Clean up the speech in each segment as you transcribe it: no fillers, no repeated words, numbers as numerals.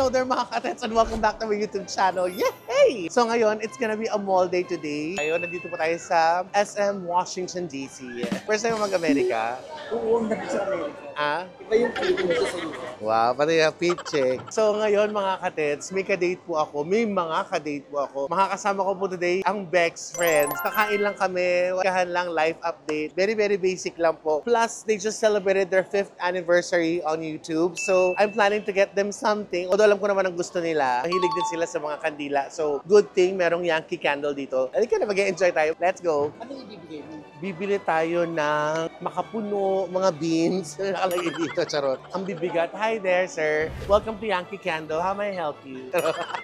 Hello there mga katets and welcome back to my YouTube channel. Yay! So ngayon, it's gonna be a mall day today. Ngayon, nandito po tayo sa SM Washington, D.C. First time mag-Amerika? Oo, sa Amerika. Ah? Iba yung feeling dito sa UK. Wow, pati yung pitch eh. So ngayon mga katets, may kadate po ako. May mga kadate po ako. Makakasama ko po today ang Bex Friends. Kakain lang kami, wagahan lang life update. Very, very basic lang po. Plus, they just celebrated their 5th anniversary on YouTube. So I'm planning to get them something. Although alam ko naman ang gusto nila. Mahilig din sila sa mga kandila. So good thing, merong Yankee candle dito. Halika na, mag-enjoy tayo. Let's go. Ano yung ibibigay mo? Bibili tayo ng makapuno, mga beans. Nakalagay dito, charot. Ang bibigat. Hi there, sir. Welcome to Yankee Candle. How may I help you?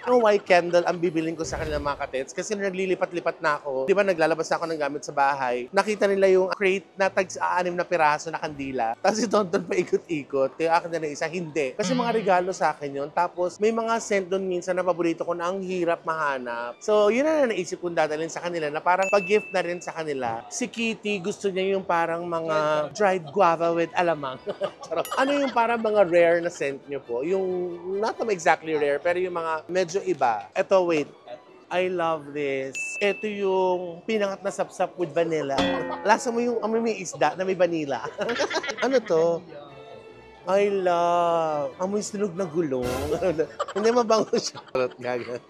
No white candle ang bibilin ko sa kanila mga katets. Kasi nung naglilipat-lipat na ako, di ba naglalabas na ako ng gamit sa bahay, nakita nila yung crate na tag-6 na piraso na kandila. Tapos si Tonton pa ikot-ikot. Kaya akin na isa, hindi. Kasi mga regalo sa akin yun. Tapos may mga scent doon minsan na paborito ko na ang hirap mahanap. So yun na naisip kong dadalhin sa kanila na parang pag-gift na rin sa kanila. Si Kitty, gusto niya yung parang mga dried guava with alamang. Ano yung parang mga rare na scent niyo po? Yung, not exactly rare, pero yung mga medyo iba. Ito, wait. I love this. Ito yung pinangat na sapsap with vanilla. Lasa mo yung amoy may isda na may vanilla. Ano to? I love. Amoy sinog na gulong. Hindi mabango siya.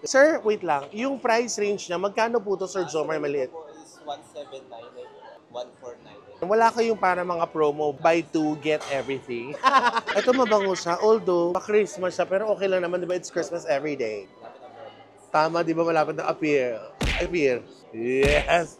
Sir, wait lang. Yung price range niya, magkano po to, Sir Jomar maliit? Is 1,799, 1,499. Wala kayong para mga promo, buy two, get everything. Ito mabango siya, although pa-Christmas siya, pero okay lang naman, di ba? It's Christmas every day. Tama, di ba? Malapit na appear. Appear. Yes!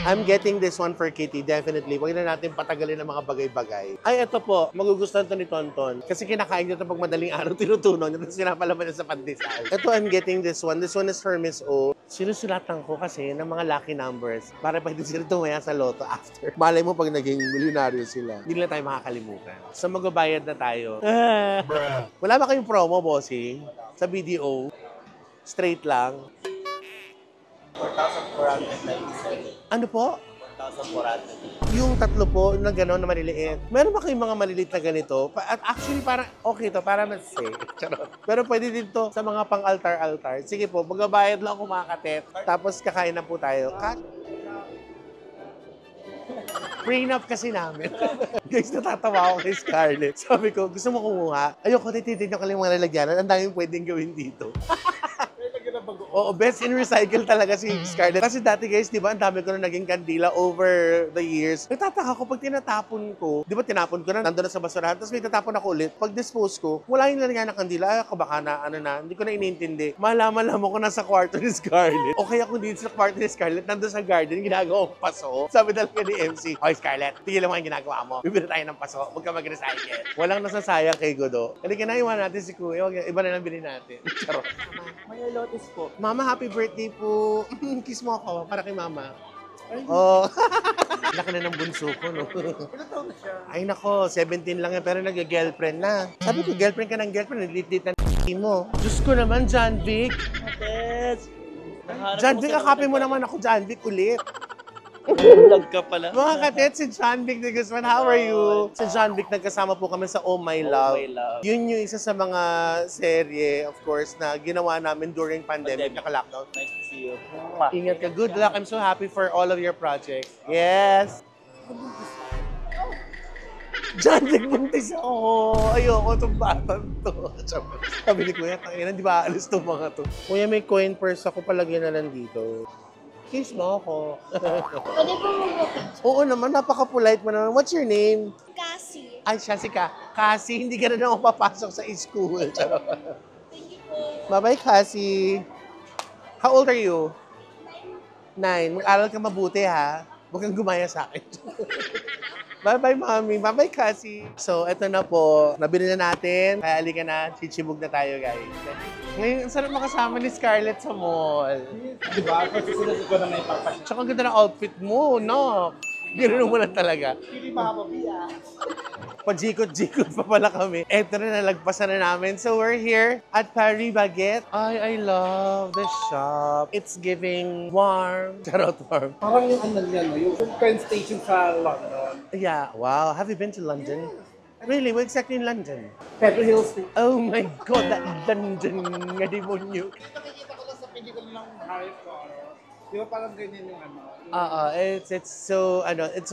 I'm getting this one for Kitty, definitely. Huwag na natin patagalin ng mga bagay-bagay. Ay, ito po. Magugustuhan to ni Tonton. Kasi kinakain niya ito pag madaling araw, tinutunan niya. Tapos sinapalaman niya sa pandesal. Ito, I'm getting this one. This one is for Miss O. Sinusulatan ko kasi ng mga lucky numbers para pwede sila tumaya sa loto after. Malay mo pag naging milyonaryo sila. Hindi na tayo makakalimutan. So, magbabayad na tayo. Wala ba kayong promo, bossing? Sa BDO? Straight lang? 4,497. Ano po? 4,400. Yung tatlo po na gano'n na maliliit. Meron ba kayong mga maliliit na ganito? At actually, parang okay to, para mas safe. Charot. Pero pwede din to sa mga pang-altar-altar. Sige po, magbabayad lang ako mga katet. Tapos kakain na po tayo. Prenup kasi namin. Guys, natatawa ako kay Scarlett. Sabi ko, gusto mo kumuha? Ayoko, tititignan ko lang yung mga lalagyanan. Ang daming pwedeng gawin dito. Oo, best in recycle talaga si Scarlett. Kasi dati guys, di ba, ang dami ko na naging kandila over the years. Nagtataka ko pag tinatapon ko, di ba tinapon ko na, nandun na sa basurahan, tapos may tatapon ako ulit. Pag dispose ko, wala yung lalagyan ng kandila. Ay, ako baka na, ano na, hindi ko na inintindi. Malaman mo ko nasa kwarto ni Scarlett. O kaya kung dito sa kwarto ni Scarlett, nandun sa garden, ginagawa ko paso. Sabi talaga ni MC, Hoy Scarlett, tigil mo yung ginagawa mo. Bibili tayo ng paso, huwag ka mag-recycle. Walang nasasayang kay Godo. Hindi ka na, iwan natin si Kuya, iba na lang bilhin natin. Charot. May lotus po. Mama, happy birthday po. Kiss mo ako para kay Mama. Oh. Laki na ng bunso ko, no? Ilan taon na siya? Ay nako, 17 lang yan, pero nag-girlfriend na. Sabi ko, girlfriend ka ng girlfriend, naglit-lit na mo. Diyos ko naman, John Vic. Yes! John Vic, akapin mo naman ako, John Vic, ulit. Vlog ka pala. Mga katet, si John Vic de Guzman, how are you? Si John Vic, nagkasama po kami sa Oh My Love. Oh My Love. Yun yung isa sa mga serye, of course, na ginawa namin during pandemic, naka-lockdown. Nice to see you. Ingat ka. Good luck. I'm so happy for all of your projects. Yes. John, nagbuntis ako. Ayoko itong batang to. Sabi ni Kuya, tanginan, di ba alis itong mga to? Kuya, may coin purse ako, palagyan na lang dito. Kiss mo ako. Pwede po mag-picture. Oo naman, napaka-polite mo naman. What's your name? Cassie. Ay, siya si Cassie, hindi ka na naman papasok sa school. Thank you po. Bye-bye, Cassie. How old are you? 9. Mag-aral ka mabuti, ha? Huwag kang gumaya sa akin. Bye-bye, Mami. Bye-bye, Cassie. So, eto na po. Nabili na natin. Kaya alika na. Chichibog na tayo, guys. Ngayon, ang sarap makasama ni Scarlett sa mall. Diba? Kasi sinasagot ko na may papasya. Tsaka ang ganda ng outfit mo, no? Ganoon mo lang talaga. Hindi mahababiya. Pa-jikot-jikot pa pala kami. Eto na, nalagpasan na namin. So we're here at Paris Baguette. I love the shop. It's giving warm. Charot warm. Parang yung ano niya, no? Yung train station sa London. Yeah, wow. Have you been to London? Really? We're exactly in London. Pepper Hills. Oh my God, that London nga demonyo. Nakikita ko lang sa pelikula ng Harry Potter. Di ba parang ganyan yung ano? It's so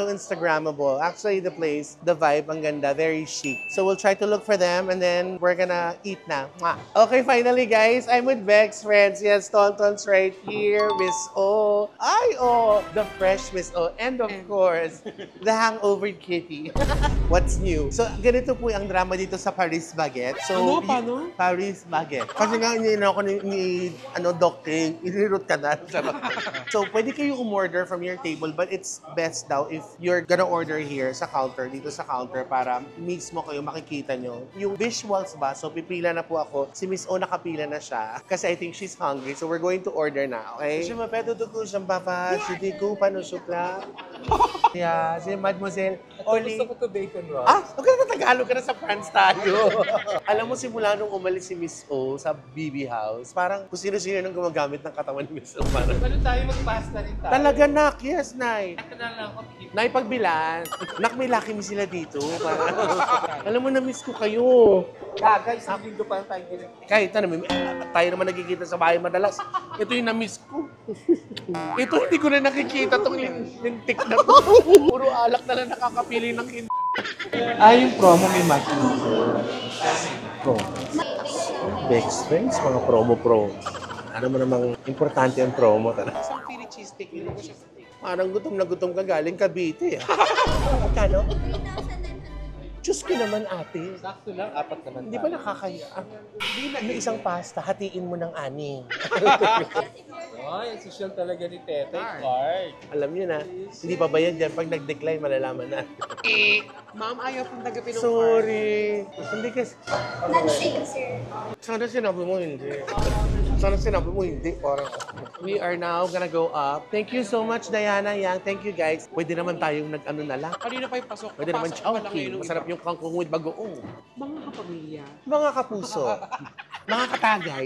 Instagrammable. Actually, the place, the vibe, ang ganda, very chic. So we'll try to look for them and then we're gonna eat na. Mwah. Okay, finally guys, I'm with Bex friends. Yes, Tonton's right here, Miss O. The fresh Miss O. And of course, the hangover kitty. What's new? So ganito po ang drama dito sa Paris Baguette. So, Paano? Paris Baguette. Kasi nga, iniinom ako ni Doc Ting, inirot ka na. So, pwede kayo umorder from your table, but it's best daw if you're gonna order here sa counter, dito sa counter, para mismo kayo makikita nyo. Yung visuals ba, so pipila na po ako. Si Miss O nakapila na siya kasi I think she's hungry. So, we're going to order na, okay? Siya mapedo to ko siyang papa, hindi ko panusukla. Yeah, si Mademoiselle Oli. Gusto ko to bacon roll. Okay na Tagalog ka na sa France tayo. Alam mo, simula nung umalis si Miss O sa BB House, parang kung sino-sino nang gumagamit ng katawan ni Miss O. Parang, Ano tayo mag-pasta rin tayo? talaga, nak. Yes, Nay. Nakilala ako. Nay, pagbilan. Nak, may laki mi sila dito. Parang, alam mo, na-miss ko kayo. Gaga, isang linggo pa tayo ginagawa. Kahit tayo naman nagkikita sa bahay madalas. Ito yung na-miss ko. Ito, hindi ko na nakikita tong lintik na to. Puro alak na lang nakakapili ng Yung promo may matching. Bex friends, mga promo. Ano mo namang importante ang promo talaga. Isang Philly cheesesteak, hindi ko siya steak. Parang gutom na gutom ka galing Cavite. Kano? 3,900. Diyos ko naman, ate. Sakto lang, apat naman. Hindi ba nakakaya? Hindi na, yung isang pasta, hatiin mo ng anim. Ay, social talaga ni Tete. Card. Alam niyo na, hindi pa ba yan dyan? Pag nag-decline, malalaman na. Ma'am, ayaw pong tagapin ng Sorry. Hindi kasi, Not shake, sir. sana sinabi mo hindi. Sana sinabi mo hindi. Parang, we are now gonna go up. Thank you so much, Diana Yang. Thank you, guys. Pwede naman tayong nag-ano na lang. Kanina pa yung pasok. Pwede naman Pasok pa lang chowking. ngayon. Masarap yung kangkong with bagoong. Mga kapamilya. Mga kapuso, mga katagay.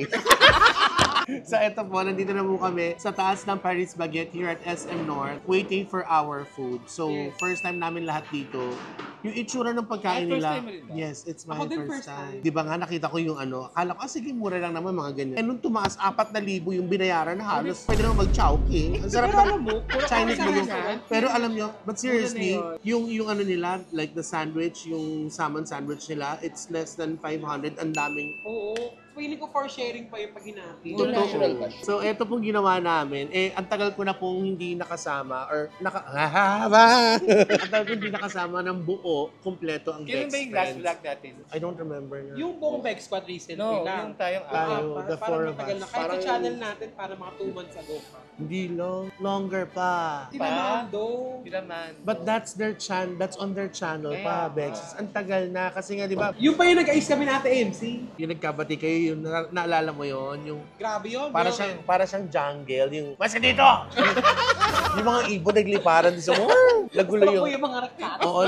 So ito po, nandito na po kami sa taas ng Paris Baguette here at SM North, waiting for our food. So, Yes. first time namin lahat dito. Yung itsura ng pagkain First nila. time mo rin ba? Yes, it's my Ako din first first time. time. Di ba nga, nakita ko yung ano, akala ko, sige, mura lang naman mga ganyan. Eh, nung tumaas, 4,000 yung binayaran na halos, pwede naman mag-chowking. Ang sarap Pero na alam mo, puro Chinese kami menu. sa akin. Pero alam nyo, but seriously, Mura na yung ano nila, like the sandwich, yung salmon sandwich nila, it's less than 500. Ang daming Oo. Feeling ko for sharing pa yung pag hinati. totoo. So, eto pong ginawa namin. Eh, ang tagal ko na pong hindi nakasama or ang tagal ko hindi nakasama ng buo, kompleto ang Kailan Bex ba yung last Friends. vlog natin? I don't remember na. Yung buong Bex Squad recently No, lang. yung tayong Tayo, the parang four of matagal us. na. Kahit Parang- sa channel natin, para mga 2 months ago pa. Hindi longer pa. Hindi naman, though. Hindi naman. But that's on their channel pa, Bex. Ang tagal na kasi nga, di ba, Yung pa yung nag-ayos kami natin, MC. yung nagkabati kayo, yung naalala mo yon, yung Grabe yun. para siyang jungle, yung mas dito. Yung mga ibon nagliparan din sa nagulo Yung yung mga rakat. Oo,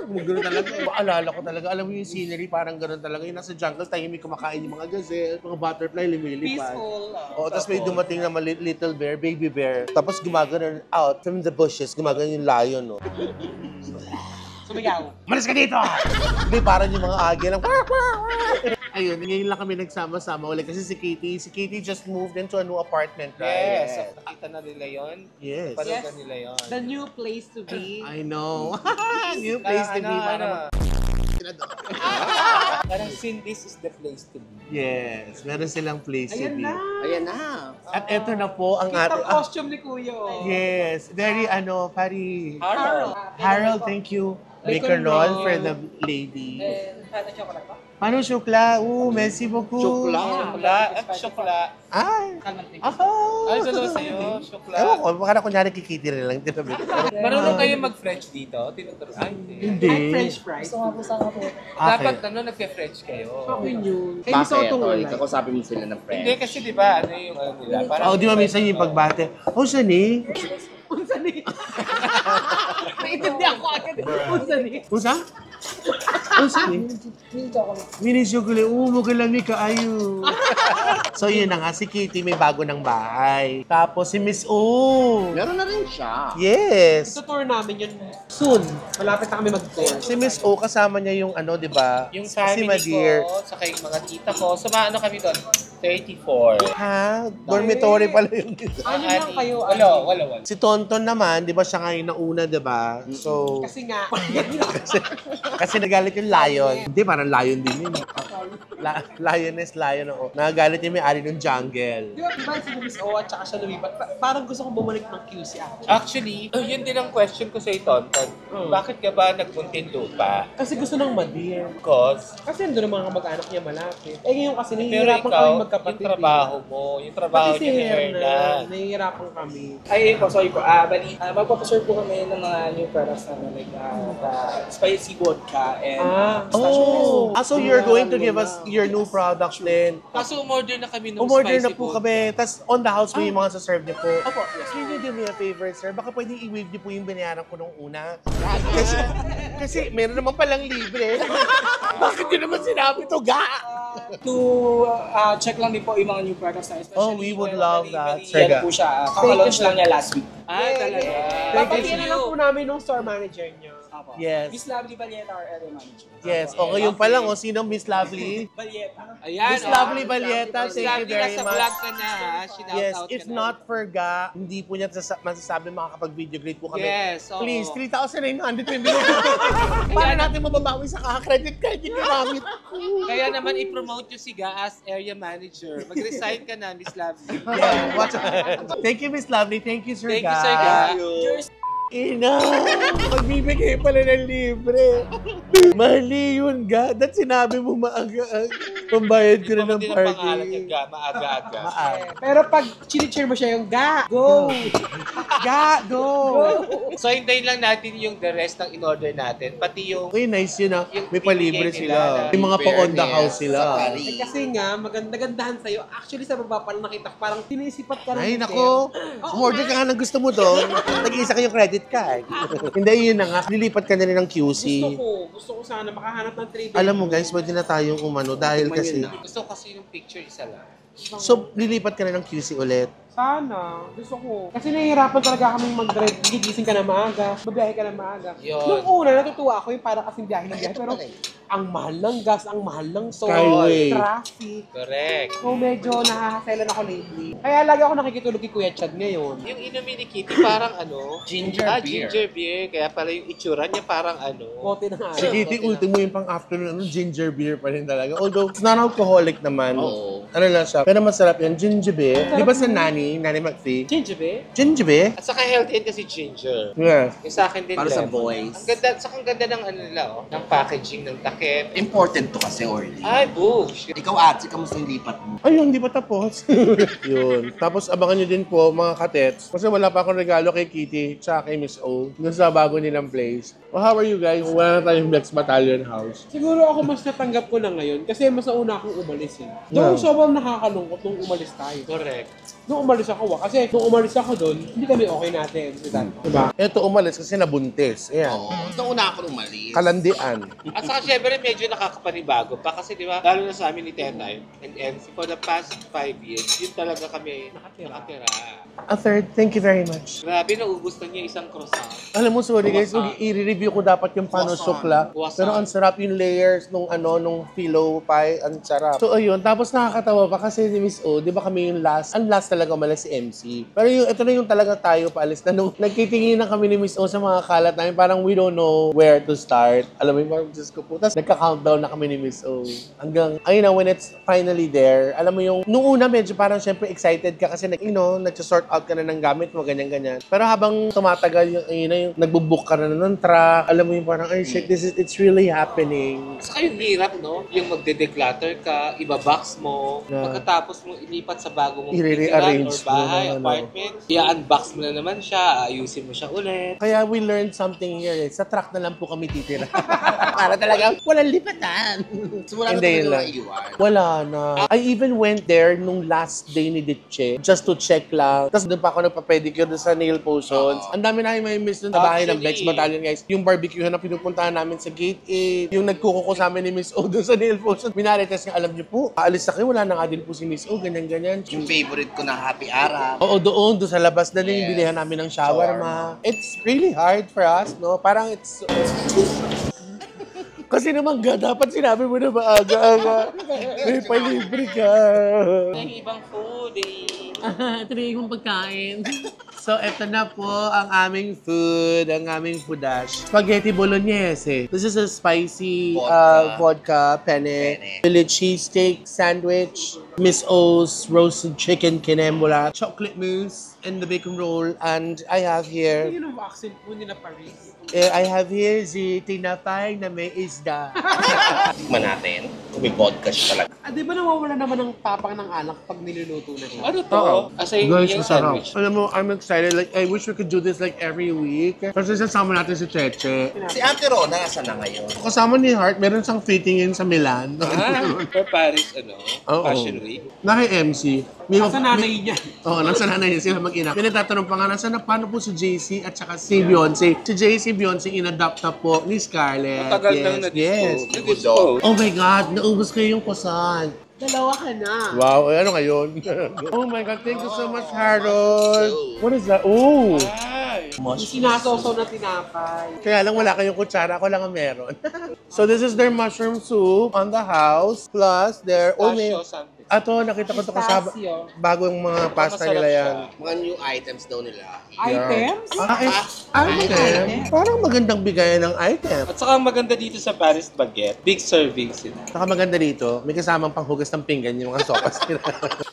gano'n talaga. Maalala ko talaga. Alam mo yung scenery, parang gano'n talaga. Yung nasa jungle, tahimik kumakain yung mga gazelle, mga butterfly, lumilipad. Peaceful. Oo, tapos may dumating na little bear, baby bear. Tapos gumagano out from the bushes, gumagano yung lion, no? Sumigaw. Malis ka dito! Hindi, parang yung mga agi lang. Ayun, ngayon lang kami nagsama-sama ulit kasi si Katie just moved into a new apartment, right? Yes. Nakita na nila yun. Yes. Panood na nila yun. The new place to be. I know. New place to be. Parang Parang sin this is the place to be. yes, meron silang place to Ayan be. na. Ayan na. At eto na po ang Kita ating... costume ni Kuya. Oh. yes, very pari... Harold. Harold, thank you. Bacon Bacon roll roll. for the lady. Sana chocolate ba? Paano syukla? Merci beaucoup. Shokla. Shokla. Ay! Aha! Ay, dalawa sa'yo. Shokla. Ewan ko, baka na kunyari kikiti rin lang. Tinabi. Marunong kayo mag-French dito? Tinuturo. Ay, hindi. Hindi. Ay, French fries. Dapat Nag-French kayo. Okay yun. Eh, gusto ko itong wala. Kakusapin mo sila ng Hindi friend. kasi di ba ano yung ano nila? Parang Oh, di ba minsan yung pagbate? Oh, siya ni? Unsa ni? Naintindihan ko agad. Unsa ni? Usa? Usa ni? Mini chocolate. Magalami ka ayo. So yun na nga, si Kitty may bago ng bahay. Tapos si Miss O. Meron na rin siya. Yes. Ito-tour namin yun soon. Malapit na kami mag-tour. Si Miss O, kasama niya yung ano, di ba? Yung Si family Madeir. ko, saka yung mga tita ko, sumaano kami doon? 34. Ha? Dormitory pala yung Ano lang kayo? Wala. Si Tonton naman, di ba siya ngayon na una, di ba? So, Kasi nga, kasi nagalit yung lion. Hindi, parang lion din yun. Lioness, lion ako. Nagagalit yung may-ari ng jungle. di ba si Miss O at saka siya lumipat? Parang gusto kong bumalik ng QC actually. Actually, yun din ang question ko sa Tonton. Bakit ka ba nagpuntin lupa? Kasi gusto ng Madeir. Because, Kasi nandun ang mga kamag-anak niya malapit. Eh ngayon kasi pero nahihirapan ikaw, kami magkapatid. yung trabaho mo, yung trabaho Pati si niya ni Hernan, Hernan. nahihirapan kami. Ay, po, sorry po. Bali, magpapaserve po kami ng mga new products na like spicy vodka and Oh! So you're going to give us your new products din. Kaso umorder na kami ng Umorder spicy na po food. kami. Tapos on the house mo yung mga saserve niyo po. Opo, yes. Can you do me a favor, sir? Baka pwede i-waive niyo po yung binayaran ko nung una. Kasi meron naman palang libre. Bakit yun naman sinabi to, ga? to check lang din po yung mga new products na especially Oh, we would love that. Yan po siya. Kaka-launch lang niya last week. Ay, talaga. Papatingin na lang po namin nung store manager niyo. Apo. Yes. Miss Lovely Valieta, our area manager. Yes. O ngayon pa lang, o sinong Miss Lovely? Valieta. Ayan, Miss Lovely Valieta, Miss thank you Lovely, very nasa much. vlog ka na, ha? Shout Yes, out if ka na. not for Ga, hindi po niya masasabi makakapag-video grade po kami. Yes, oo. Please, 3,900 yung binigay. Para natin mababawi sa kaka-credit card yung ginamit. Kaya naman i-promote nyo si Ga as area manager. Mag-resign ka na, Miss Lovely. Yeah, watch Thank you, Miss Lovely. Thank you, Sir Thank you, Ga. Sir Ga. Ina! Magbibigay pala ng libre. Mali yun, Ga. That sinabi mo maaga. Pambayad ko na ng Hindi pa din ang pangalan niya, parking. Ga. Maaga-aga. Pero pag chini-cheer mo siya yung ga, go! Ga, go! So, hintayin lang natin yung the rest ng in-order natin. Pati yung Uy, nice yun ah. Yung May palibre binigay sila. nila na May mga pa-on the fairness house sila. sa Paris. Eh, kasi nga, maganda-gandahan sa'yo. Actually, sa baba pa lang nakita ko, parang sinisipat ka Ay, rin, nako. Umorder ka nga ng gusto mo doon. Nag-iisa kayong credit card. Hindi, yun na nga. Lilipat ka na rin ng QC. Gusto ko sana makahanap ng 3 Alam mo guys, pwede na tayong umano dahil kasi... gusto ko kasi yung picture isa lang. So, lilipat ka na ng QC ulit. Sana. Gusto ko. Kasi nahihirapan talaga kaming mag-drive. Gigising ka na maaga. Mabiyahe ka na maaga. Yun. Nung una, natutuwa ako yung para kasing biyahe ng biyahe. Pero ang mahal ng gas, ang mahal ng toll, Skyway. traffic. Correct. So medyo nahahaselan ako lately. Kaya lagi ako nakikitulog kay Kuya Chad ngayon. Yung inumin ni Kitty parang ano? Ginger beer. Ginger beer. Kaya pala yung itsura niya parang ano? Kote ng Si araw. Kitty, ultimo yung pang-afternoon, ginger beer pa rin talaga. Although, it's non-alcoholic naman. Oo. Ano lang siya. Pero masarap yan, ginger beer. Di ba sa Nani McPhee? Ginger beer? Ginger beer? At saka healthy yan kasi ginger. Yes. Yung sa akin din Para sa lemon. boys. Ang ganda, saka ang ganda ng ano nila, oh. Ng packaging, ng takip. Important to kasi, Orly. Ay, boosh. Ikaw, Ate, kamusta yung lipat mo? Ay, hindi pa tapos. Yun. Tapos abangan nyo din po, mga katets. Kasi wala pa akong regalo kay Kitty tsaka kay Miss O. Dun sa bago nilang place. Well, how are you guys? Wala na tayong Flex Battalion House. Siguro ako mas natanggap ko na ngayon kasi mas nauna akong umalis eh. Doon sobrang nakakalungkot nung umalis tayo. Correct. Nung umalis ako, kasi nung umalis ako doon, hindi kami okay natin. Diba? Ito umalis kasi nabuntis. Ayan. Oo. Nung una ako umalis. Kalandian. At saka syempre medyo nakakapanibago pa kasi di ba, lalo na sa amin ni Tetay and MC for the past 5 years, yun talaga kami nakatira. A third, thank you very much. Grabe, naubos na niya isang croissant. Alam mo, sorry guys, i-review ko dapat yung paano sukla. Croissant. Pero ang sarap yung layers nung nung philo pie, ang sarap. So ayun, tapos nakakatawa pa kasi ni Miss O, di ba kami yung last, ang last talaga umalis si MC. Pero yung, ito na yung talaga tayo paalis na nung nagtitingin na kami ni Miss O sa mga kalat namin, parang we don't know where to start. Alam mo yung parang Diyos ko po. Tapos nagka-countdown na kami ni Miss O. Hanggang, ayun na, when it's finally there, alam mo yung, nung una medyo parang syempre excited ka kasi nag-sort out ka na ng gamit mo, ganyan-ganyan. Pero habang tumatagal yung, ayun na yung, nagbubook ka na ng truck, alam mo yung parang, ay shit, it's really happening. Saka yung hirap, no? Yung magde-declutter ka, ibabox mo, Yeah. pagkatapos mo ilipat sa bago mong I-rearrange Arrange or bahay, mo na, apartment. I-unbox mo na naman siya, ayusin mo siya ulit. Kaya we learned something here. Sa truck na lang po kami titira. Para talaga walang lipatan. So wala na Hindi talaga lang. maiiwan. Wala na. I even went there nung last day ni Ditche just to check lang. Tapos doon pa ako nagpa-pedicure doon sa nail potions. Ang dami na may miss doon sa bahay ng Bex Actually. Battalion, guys. Yung barbecue na pinupuntahan namin sa Gate 8. Yung nagkukuko sa amin ni Miss O doon sa nail potions. Minarites nga, alam niyo po, aalis na kayo, wala na nga din po si Miss O, ganyan-ganyan. Yung favorite ko na happy arab. Oo, doon sa labas na din, Yes. bilihan namin ng shawarma. It's really hard for us, no? Parang it's... Kasi naman dapat sinabi mo na maaga-aga. May palibre ka. May ibang food eh. Ito na yung pagkain. So, eto na po ang aming food, ang aming foodash. Spaghetti bolognese. This is a spicy vodka penne, Philly cheesesteak sandwich, Miss O's roasted chicken kinembola, chocolate mousse, and the bacon roll. And I have here, Yun ang accent mo nila Paris. I have here the tinapay na may isda. Tikman natin. May podcast talaga. Di ba nawawala naman ng tapang ng anak pag niluluto na siya? Ano to? Asay yung sandwich. Alam mo, I'm excited. Like, I wish we could do this like every week. Kasi sasama natin si Cheche. Si Ate Rona, nasa na ngayon? Kasama ni Heart, meron siyang fitting in sa Milan. For Paris, Oo. Fashion Week. Naki-MC. Sa nanay niya. Oo, nasa nanay niya sila mag-ina. May nagtatanong pa nga, nasa na paano po si JC at saka si Beyonce? Si JC, Beyonce, inadopt na po ni Scarlett. Matagal nang Yes. na-dispose. Oh my God, naubos kayo yung kusan. Dalawa ka na. Wow, ano ngayon? Oh my God, thank you so much, Harold. What is that? Oh! Yung sinasosaw na tinapay. Kaya lang wala kayong kutsara, ako lang ang meron. So this is their mushroom soup on the house, plus their Pistachio something. Ato, nakita ko to kasama. Pistachio. Bagong mga pasta Masarap nila yan. siya. Mga new items daw nila. Items? Item? Parang magandang bigayan ng item. At saka ang maganda dito sa Paris Baguette, big serving sila. Saka maganda dito, may kasamang panghugas ng pinggan yung mga sopas nila.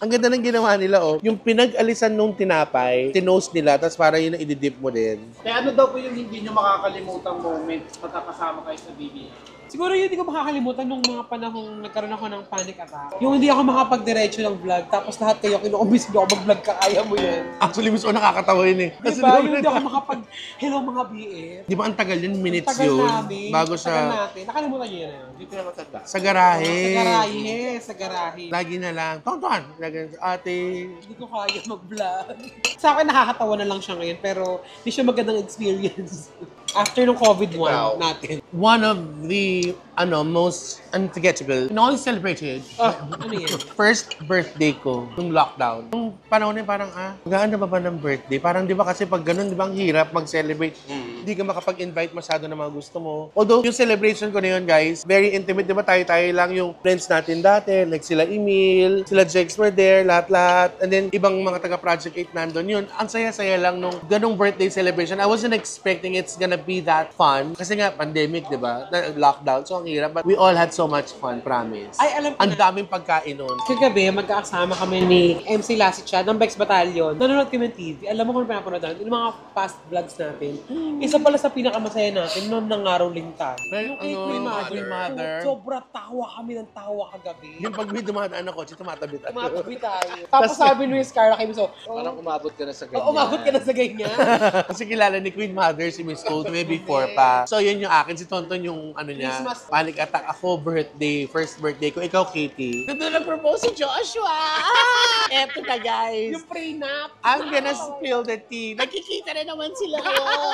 Ang ganda ng ginawa nila, oh. Yung pinag-alisan nung tinapay, tinost nila, tapos para yun ang ididip mo din. Kaya ano daw po yung hindi nyo makakalimutang moment pagkakasama kayo sa BBM? Siguro yun, hindi ko makakalimutan nung mga panahong nagkaroon ako ng panic attack. Yung hindi ako makapag-diretso ng vlog, tapos lahat kayo kinukumbis nyo ako mag-vlog ka, kaya mo yan. Actually, Miss O, nakakatawa yun eh. Kasi Diba? di ba, Yung hindi ako hello mga BF. di ba ang tagal yun, minutes Tagal yun, namin. bago Tagal sa natin. Nakalimutan nyo yun. Hindi ko na matanda. sa garahe. Sa garahe. Sa garahe. Lagi na lang, tonton, lagi sa ate. Hindi ko kaya mag-vlog. Sa akin, nakakatawa na lang siya ngayon, pero hindi siya magandang experience. After nung COVID-1 natin. One of the, most unforgettable, and celebrated, Ano yan? first birthday ko nung lockdown. Nung panahon na parang, magaan na ba ng birthday? Parang di ba kasi pag ganun, di ba ang hirap mag-celebrate? Hindi ka makapag-invite masyado ng mga gusto mo. Although, yung celebration ko na yun, guys, very intimate. Di ba tayo lang yung friends natin dati, like sila Emil, sila Jex were there, lahat-lahat. And then, ibang mga taga-Project 8 nandun yun. Ang saya-saya lang nung ganung birthday celebration. I wasn't expecting it's gonna be that fun. Kasi nga, pandemic, di ba? Lockdown, so ang hirap. But we all had so much fun, promise. Ay, alam ko Ang na. daming pagkain nun. Kagabi, magkakasama kami ni MC Lassie Chad ng Bex Battalion. Nanonood kami ng TV. Alam mo kung pinapanood natin, yung mga past vlogs natin. Isa pala sa pinakamasaya natin noon ng Ngaroling tayo. Well, Yung kay Queen Mother. Mother. Sobra tawa kami ng tawa kagabi. Yung pag may dumadaan na kotse, tumatabi tayo. Tumatabi tayo. Tapos sabi ni Miss Carla kay Miss O, Parang umabot ka na sa ganyan. umabot ka na sa ganyan. Kasi kilala ni Queen Mother si Miss Old may before pa. So yun yung akin, si Tonton yung ano niya, Christmas. panic attack. Ako birthday, first birthday ko. Ikaw, Katie. Doon nag-propose si Joshua! Eto na, guys. Yung prenup. I'm gonna spill the tea. Nakikita na naman sila.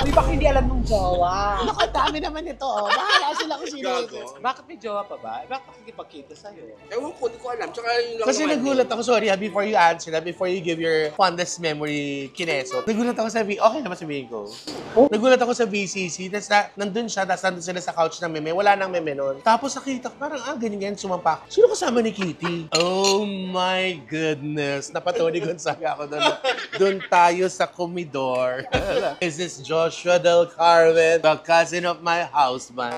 Di ba hindi alam ng jowa? Naku, dami naman ito. Oh. Bahala sila kung sino. Bakit may jowa pa ba? Bakit nakikipagkita sa'yo? Ewan ko, di ko alam. Tsaka yung lang Kasi nagulat ako, sorry before you answer that, before you give your fondest memory kineso. Nagulat ako okay naman sabihin ko. Nagulat ako sa BCC, tapos nandun siya, tapos nandun sila sa couch ng meme, wala nang meme nun. Tapos nakita ko, parang ganyan sumampak. Sino kasama ni Kitty? Oh my goodness. Napatoni Gonzaga ako doon. Doon tayo sa komedor. Is this Joshua Del Carmen, the cousin of my houseman?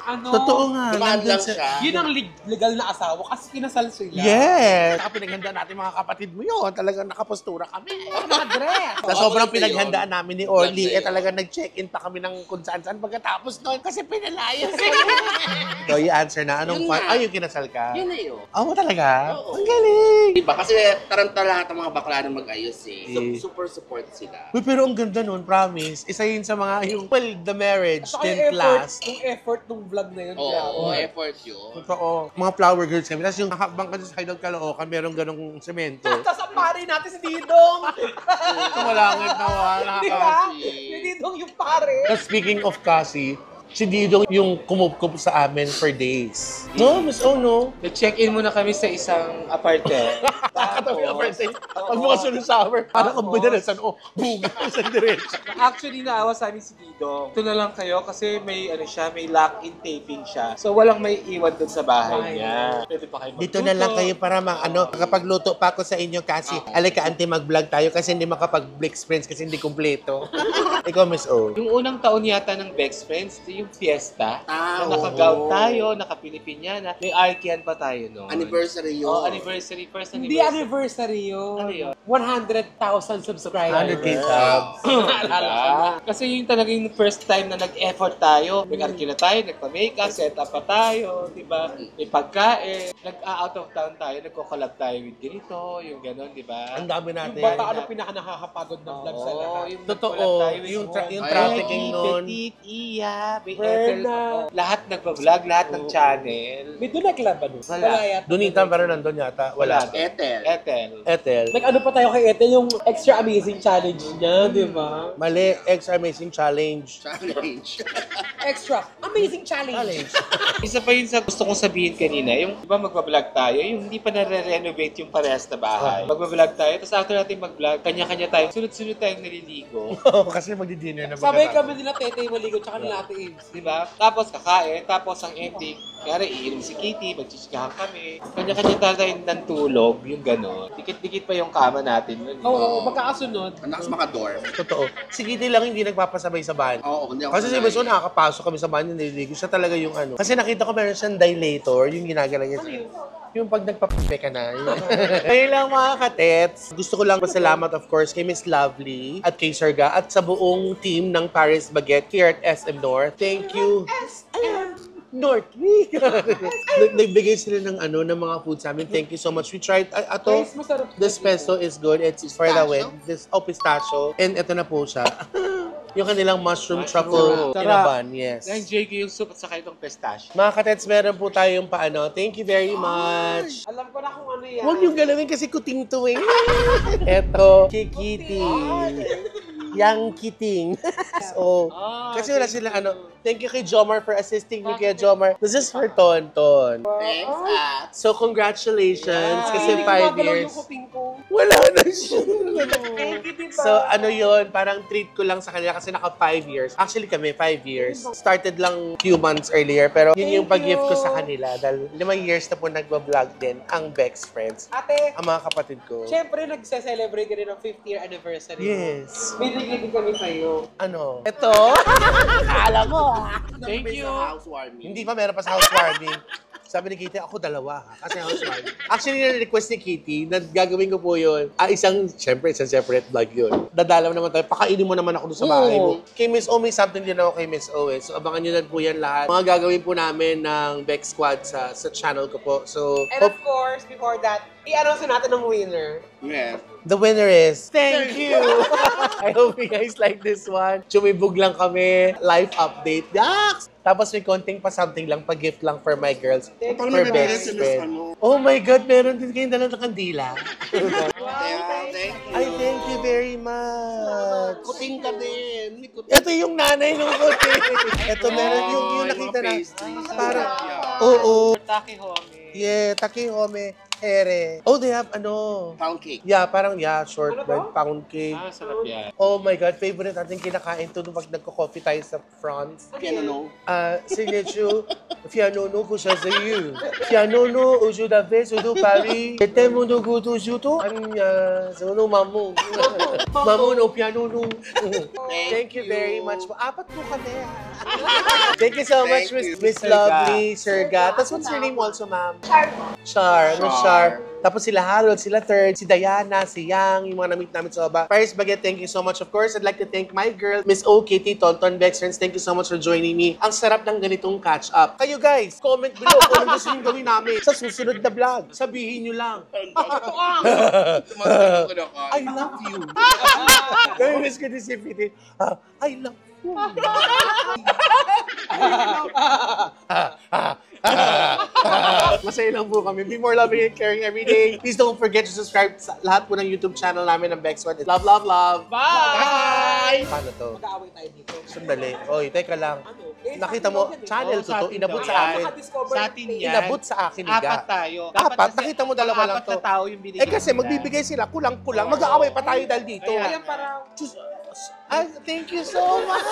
Ano? Totoo nga. Dumaan nandun lang sa- siya. Yun ang legal na asawa kasi kinasal sila. Yes! Saka pinaghandaan natin mga kapatid mo yun. Talagang nakapostura kami. Naka-dress. Sa sobrang maganda pinaghandaan namin ni Orly, Maganda yun. talagang nag-check-in pa kami ng kung saan-saan pagkatapos noon. Kasi pinalayas. So, i-answer na. Anong Yun nga. Ay, yung kinasal ka? Yun na yun. Oh, talaga? Oo. Ang galing! Diba? Kasi taranta lahat ng mga bakla na mag-ayos eh. So, Eh. super support sila. Uy, pero ang ganda nun, promise. Isa yun sa mga, yung, well, the marriage Saka didn't last. yung effort ng vlog na yun. Oo, grabe. effort yun. Totoo. Mga flower girls kami. Tapos yung hakbang ka sa Haidog Caloocan, merong ganong semento. Tapos ang pare natin si Didong. Tumalangit na wala. Di ba? Si Didong yung pare. Now, speaking of Cassie, si Didong yung kumupkup sa amin for days. No, Miss O, no? Nag-check-in muna kami sa isang apartment. Katabi ka first time. Pag mga sunod shower, parang ang bida na san, oh, buga sa diretso. Actually, naawa sa amin si Didong. Ito na lang kayo kasi may ano siya, may lock-in taping siya. So walang may iwan dun sa bahay niya. Pwede pa kayo magluto. Dito na lang kayo para makapagluto pa ako sa inyo kasi alay ka, ante, mag-vlog tayo kasi hindi makapag-Blix Friends kasi hindi kumpleto. Ikaw, Miss O. Yung unang taon yata ng Bex Friends, yung fiesta. Ah, na naka-gown tayo, naka-Pilipinyana. May Arkian pa tayo noon. Anniversary yun. Oh, anniversary. First Hindi anniversary. anniversary yun. Ano yun? 100,000 subscribers. 100K subs. Diba? Kasi yung talagang first time na nag-effort tayo. Nag-Arkian na tayo, nagpa-makeup, set up pa tayo, di ba? May pagkain. Nag-out of town tayo, nagko-collab tayo with ganito, yung gano'n, di ba? Ang dami natin. Yung bata, ano pinaka-nakakapagod ng vlog sa lahat? yung Totoo. nag-collab tayo with Yung Ay, trafficking nun. Petit, Iya, may Brenna. lahat nagpa-vlog, lahat ng channel. May doon nag-club ba doon? Wala. yata. Dunita, pero nandun yata. Wala. Ethel. Ethel. Ethel. Nag-ano pa tayo kay Ethel, yung extra amazing challenge niya, di ba? Mali. Extra Amazing Challenge. Challenge. Extra amazing challenge. Isa pa yun sa gusto kong sabihin kanina, yung di ba magbablog tayo, yung hindi pa nare-renovate yung parehas na bahay. Magbablog tayo, tapos after natin mag-vlog, kanya-kanya tayo, sunod-sunod tayong naliligo. Kasi magdi-dinner na Sabay pagkatapos. kami nila Tete Maligo tsaka nila Ate Ames. Di ba? Tapos kakain, tapos ang ending, kaya iinom si Kitty, magchichikahan kami. Kanya-kanya tayo ng tulog, yung gano'n. Dikit-dikit pa yung kama natin nun. Oo, magkakasunod. Anak sa mga dorm. Totoo. Si Kitty lang hindi nagpapasabay sa bahay. Oo, hindi ako Kasi si Miss O, nakakapasok kami sa bahay, nililigo. Siya talaga yung ano. Kasi nakita ko meron siyang dilator, yung ginagala niya. Yung pag nagpapape ka na. Ayun lang mga katets. Gusto ko lang pasalamat of course kay Miss Lovely at kay Sirga at sa buong team ng Paris Baguette here at SM North. Thank you. North. Nagbigay sila ng ng mga food sa amin. Thank you so much. We tried ato. Guys, masarap. This pesto is good. It's for the win. This pistachio. And ito na po siya. Yung kanilang mushroom truffle Sarap. inaban. Yes. Na-enjoy ko yung soup at saka itong pistachio. Mga katets, meron po tayong paano. Thank you very much. Alam ko na kung ano yan. Huwag yung galawin kasi kuting to eh. Eto, Kikiti. Yang Kiting. So, kasi wala sila Thank you kay Jomar for assisting me kay Jomar. This is for Tonton. Thanks, ah. So, congratulations. Kasi Hindi ko 5 magalaw years. yung kuping ko. Wala na siya. Thank you, diba? So, yun, parang treat ko lang sa kanila kasi naka 5 years. Actually kami, 5 years. Started lang few months earlier, pero yun yung pag-gift ko sa kanila. Dahil 5 years na po nagbablog din ang Bex Friends. Ate, Ang mga kapatid ko. syempre nagse-celebrate ka rin ng 5th year anniversary. Yes. May nagiging kami sa'yo. Ano? Ito? Akala mo. Thank you. Sa housewarming. Hindi pa, meron pa sa housewarming. Sabi ni Kitty, ako dalawa. Kasi housewarming. Actually, na-request ni Kitty na gagawin ko po yun. Isang separate vlog yun. Dadalaw naman tayo. Pakainin mo naman ako doon sa bahay mo. Kay Miss O, may something din ako kay Miss O. So, abangan nyo na po yan lahat. Mga gagawin po namin ng Bex Squad sa channel ko po. So, And of course, before that, i-announce natin ang winner. Yes. the winner is... Thank you! I hope you guys like this one. Chumibog lang kami. Life update. Yaks! Tapos may konting pa something lang, pa-gift lang for my girls. For best friend. Oh my God, meron din kayong dala ng kandila. Thank you. Ay, thank you very much. Kuting ka din. Ito yung nanay ng kuting. Ito meron yung nakita na. Parang, oo. Taki Home. Yeah, takihome, here. Oh, they have Pound cake. Yeah, parang shortbread, pound cake. Sarap yan. Oh my God, favorite natin kinakain to nung pag nagko-coffee tayo sa France. Piano. Signature, Fianono ko siya sa iyo. Fianono, ojo da vez, ojo Paris. Ete mo no guto juto. Anya, sono mamu. Mamu no pianono. Thank you very much. Apat po kami. Thank you so much, Thank you. Miss Lovely, Sirga. Tapos what's your name also, ma'am? Char. Char. Ano siya? Char. Tapos sila Harold, sila Third, si Diana, si Yang, yung mga na-meet namin sa baba. Paris Baguette, thank you so much. Of course, I'd like to thank my girl, Miss O, Kitty, Tonton, Bex, friends. Thank you so much for joining me. Ang sarap ng ganitong catch-up. Kayo guys, comment below kung ano gusto nyo gawin namin sa susunod na vlog. Sabihin nyo lang. I love you. Kaya miss ko din si Piti. I love you. Masaya lang po kami. Be more loving and caring every day. Please don't forget to subscribe sa lahat po ng YouTube channel namin ng Bex One. Love, love, love. Bye! Paano to? Mag-aaway tayo dito. Sandali. Oy, teka lang. Ano? Nakita mo, channel ko to, inabot sa akin. Sa atin yan. Inabot sa akin, Apat Iga. tayo. Apat? Nakita mo, dalawa lang Apat to. na tao yung binigyan Eh kasi nila. magbibigay sila, kulang-kulang. Mag-aaway pa tayo dahil dito. Ayan, parang... Thank you so much.